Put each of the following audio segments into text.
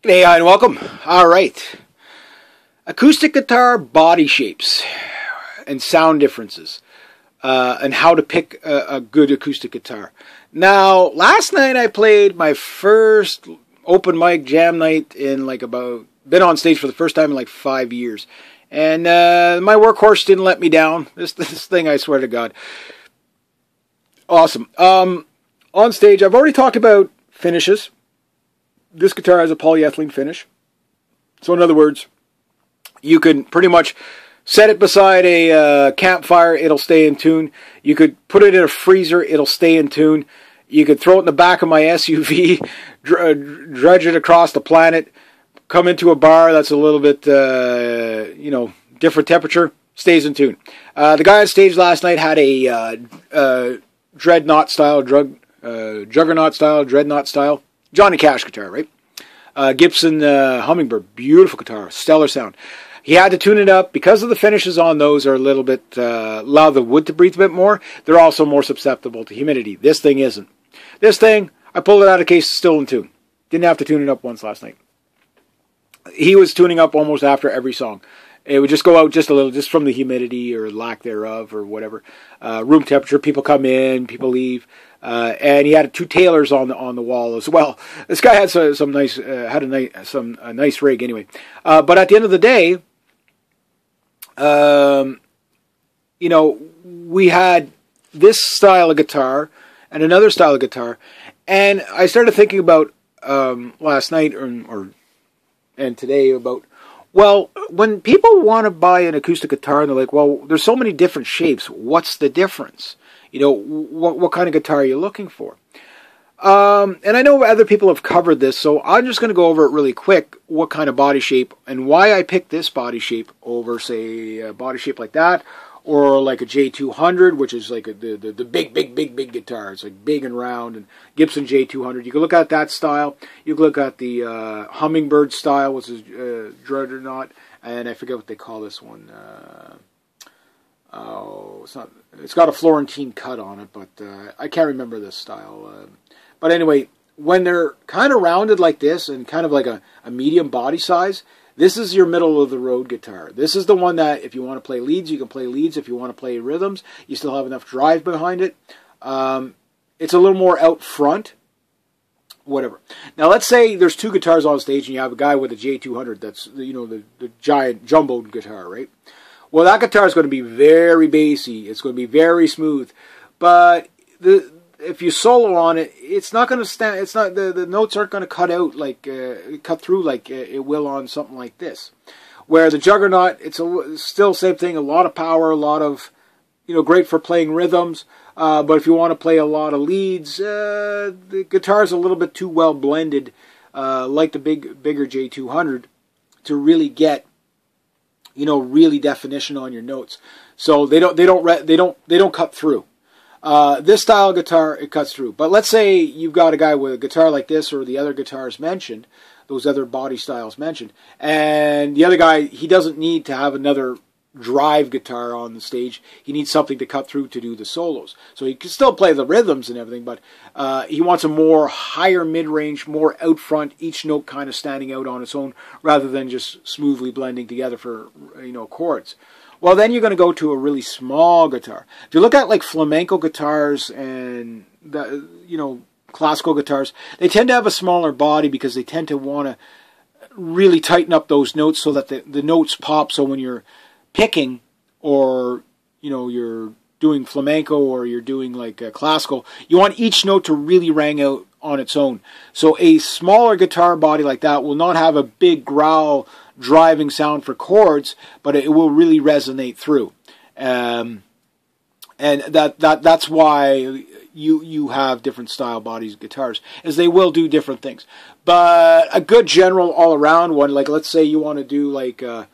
Hey, and welcome. All right. Acoustic guitar body shapes and sound differences, and how to pick a good acoustic guitar. Now, last night I played my first open mic jam night in been on stage for the first time in like 5 years. And my workhorse didn't let me down. This thing, I swear to God. Awesome. On stage, I've already talked about finishes. This guitar has a polyethylene finish. So in other words, you can pretty much set it beside a campfire, it'll stay in tune. You could put it in a freezer, it'll stay in tune. You could throw it in the back of my SUV, dredge it across the planet, come into a bar that's a little bit, different temperature, stays in tune. The guy on stage last night had a Juggernaut style, Dreadnought style, Johnny Cash guitar, right? Gibson Hummingbird, beautiful guitar, stellar sound. He had to tune it up because of the finishes on those are a little bit allow the wood to breathe a bit more. They're also more susceptible to humidity. This thing isn't. This thing, I pulled it out of case, still in tune. Didn't have to tune it up once last night. He was tuning up almost after every song. It would just go out just a little, just from the humidity or lack thereof or whatever. Room temperature, people come in, people leave. And he had two tailors on the wall as well. This guy had some nice nice rig anyway. But at the end of the day, we had this style of guitar and another style of guitar, and I started thinking about last night and today about, well, when people want to buy an acoustic guitar and they're like, well, there's so many different shapes. What's the difference? What kind of guitar are you looking for? And I know other people have covered this, so I'm just going to go over it really quick, what kind of body shape and why I picked this body shape over, say, a body shape like that, or like a J200, which is like the big guitar. It's like big and round, and Gibson J200. You can look at that style. You can look at the Hummingbird style, which is Dreadnought, and I forget what they call this one. It's got a Florentine cut on it, but I can't remember this style. But anyway, when they're kind of rounded like this and kind of like a medium body size, this is your middle of the road guitar. This is the one that if you want to play leads, you can play leads. If you want to play rhythms, you still have enough drive behind it. It's a little more out front. Whatever. Now let's say there's two guitars on stage and you have a guy with a J200 that's the giant jumbo guitar, right? Well, that guitar is going to be very bassy. It's going to be very smooth. But if you solo on it, it's not going to stand. It's not the notes aren't going to cut through like it will on something like this. Where the Juggernaut, it's still same thing. A lot of power, a lot of great for playing rhythms. But if you want to play a lot of leads, the guitar's a little bit too well blended, like the bigger J200, to really get really definition on your notes. So they don't cut through. This style of guitar, it cuts through. But let's say you've got a guy with a guitar like this or the other guitars mentioned, those other body styles mentioned, and the other guy, he doesn't need to have another drive guitar on the stage. He needs something to cut through to do the solos. So he can still play the rhythms and everything, but he wants a more higher mid-range, more out front, each note kind of standing out on its own rather than just smoothly blending together for chords. Well, then you're going to go to a really small guitar. If you look at like flamenco guitars and classical guitars, they tend to have a smaller body because they tend to want to really tighten up those notes so that the notes pop. So when you're picking, or you're doing flamenco, or you're doing like classical, you want each note to really ring out on its own. So a smaller guitar body like that will not have a big growl driving sound for chords, but it will really resonate through. And that's why you have different style bodies guitars, as they will do different things. But a good general all around one, like let's say you want to do like a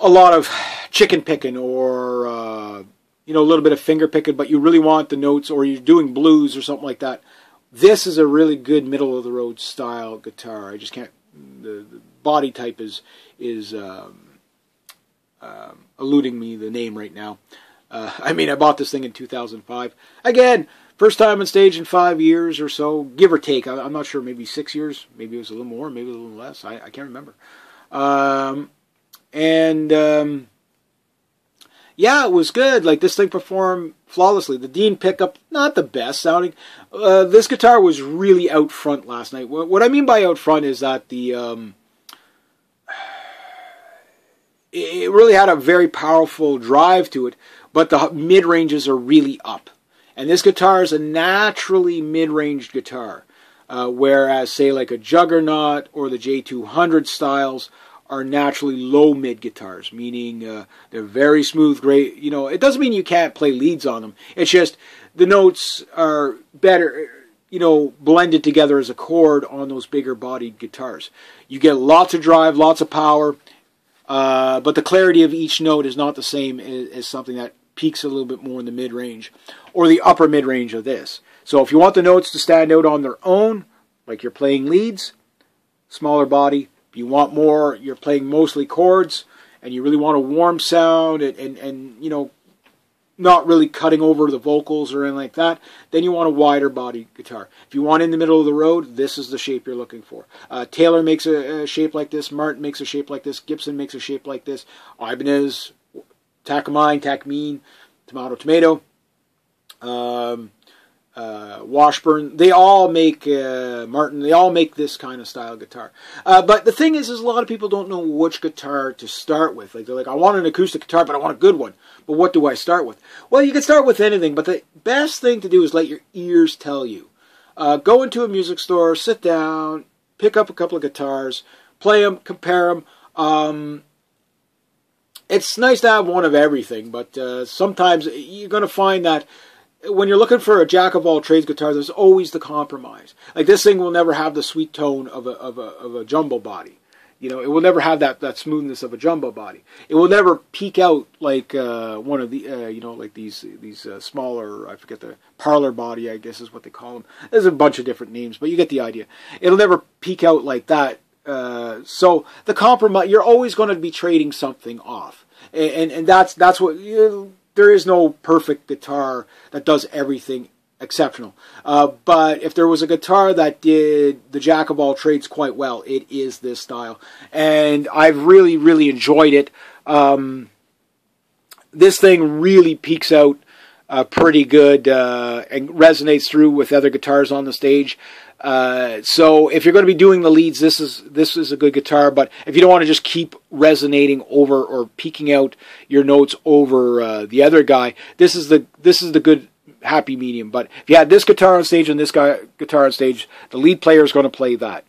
lot of chicken picking, or a little bit of finger picking, but you really want the notes, or you're doing blues or something like that. This is a really good middle of the road style guitar. I just can't. The body type is eluding me the name right now. I bought this thing in 2005. Again, First time on stage in 5 years or so, give or take. I'm not sure, maybe 6 years. Maybe it was a little more, maybe a little less. I can't remember. Yeah, it was good. Like, this thing performed flawlessly. The Dean pickup, not the best sounding. This guitar was really out front last night. What I mean by out front is that it really had a very powerful drive to it, but the mid-ranges are really up. And this guitar is a naturally mid-ranged guitar, whereas, say, like a Juggernaut or the J200 styles are naturally low-mid guitars, meaning they're very smooth, great. You know, it doesn't mean you can't play leads on them. It's just the notes are better, you know, blended together as a chord on those bigger-bodied guitars. You get lots of drive, lots of power, but the clarity of each note is not the same as something that peaks a little bit more in the mid-range or the upper mid-range of this. So if you want the notes to stand out on their own, like you're playing leads, smaller body. If you want more, you're playing mostly chords, and you really want a warm sound and you know, not really cutting over the vocals or anything like that, then you want a wider body guitar. If you want in the middle of the road, this is the shape you're looking for. Taylor makes a shape like this. Martin makes a shape like this. Gibson makes a shape like this. Ibanez, Takamine, Takamine, Tomato, Tomato. Washburn, they all make, Martin, they all make this kind of style guitar. But the thing is a lot of people don't know which guitar to start with. Like, they're like, I want an acoustic guitar, but I want a good one. But what do I start with? Well, you can start with anything, but the best thing to do is let your ears tell you. Go into a music store, sit down, pick up a couple of guitars, play them, compare them. It's nice to have one of everything, but sometimes you're going to find that when you're looking for a jack-of-all-trades guitar, there's always the compromise. Like, this thing will never have the sweet tone of a jumbo body. You know, it will never have that smoothness of a jumbo body. It will never peak out like one of the, you know, like these smaller, I forget the parlor body, I guess is what they call them. There's a bunch of different names, but you get the idea. It'll never peak out like that. So the compromise, you're always going to be trading something off. And that's what... There is no perfect guitar that does everything exceptional. But if there was a guitar that did the jack of all trades quite well, it is this style. And I've really, really enjoyed it. This thing really peaks out pretty good and resonates through with other guitars on the stage. So if you're going to be doing the leads, this is a good guitar. But if you don't want to just keep resonating over or peaking out your notes over the other guy, this is the good happy medium. But if you had this guitar on stage and this guitar on stage, the lead player is going to play that.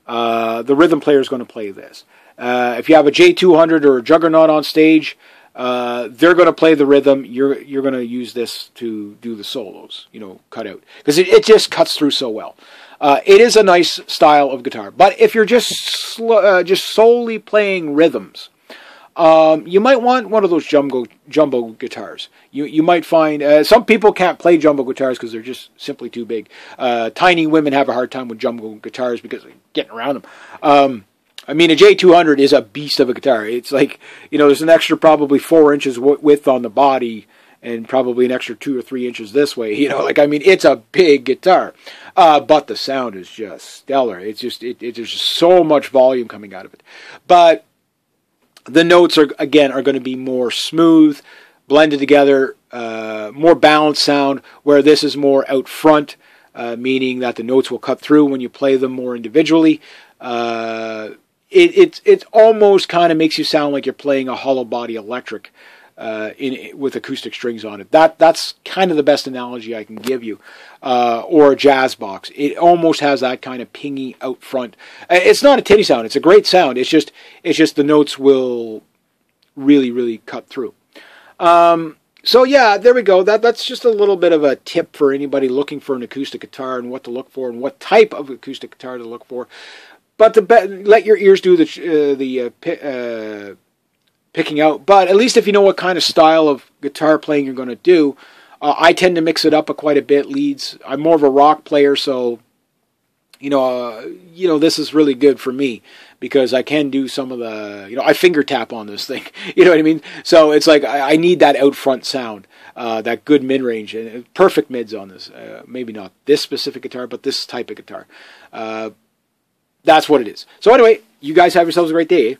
The rhythm player is going to play this. If you have a J200 or a Juggernaut on stage, they're going to play the rhythm. You're going to use this to do the solos, you know, cut out, because it just cuts through so well. It is a nice style of guitar, but if you're just solely playing rhythms, you might want one of those jumbo guitars. You might find some people can't play jumbo guitars because they're just simply too big. Tiny women have a hard time with jumbo guitars because they're getting around them. I mean, a J200 is a beast of a guitar. It's like, you know, there's an extra probably 4 inches width on the body and probably an extra 2 or 3 inches this way. You know, like, I mean, it's a big guitar. But the sound is just stellar. It's just, there's just so much volume coming out of it. But the notes are going to be more smooth, blended together, more balanced sound, where this is more out front, meaning that the notes will cut through when you play them more individually. It almost kind of makes you sound like you're playing a hollow body electric with acoustic strings on it. That's kind of the best analogy I can give you. Or a jazz box. It almost has that kind of pingy out front. It's not a tinny sound. It's a great sound. It's just the notes will really, really cut through. So yeah, there we go. That's just a little bit of a tip for anybody looking for an acoustic guitar and what to look for and what type of acoustic guitar to look for. But let your ears do the picking out. But at least if you know what kind of style of guitar playing you're going to do, I tend to mix it up quite a bit. Leads. I'm more of a rock player, so this is really good for me because I can do some of the, I finger tap on this thing. You know what I mean? So it's like I need that out front sound, that good mid range, and perfect mids on this. Maybe not this specific guitar, but this type of guitar. That's what it is. So anyway, you guys have yourselves a great day.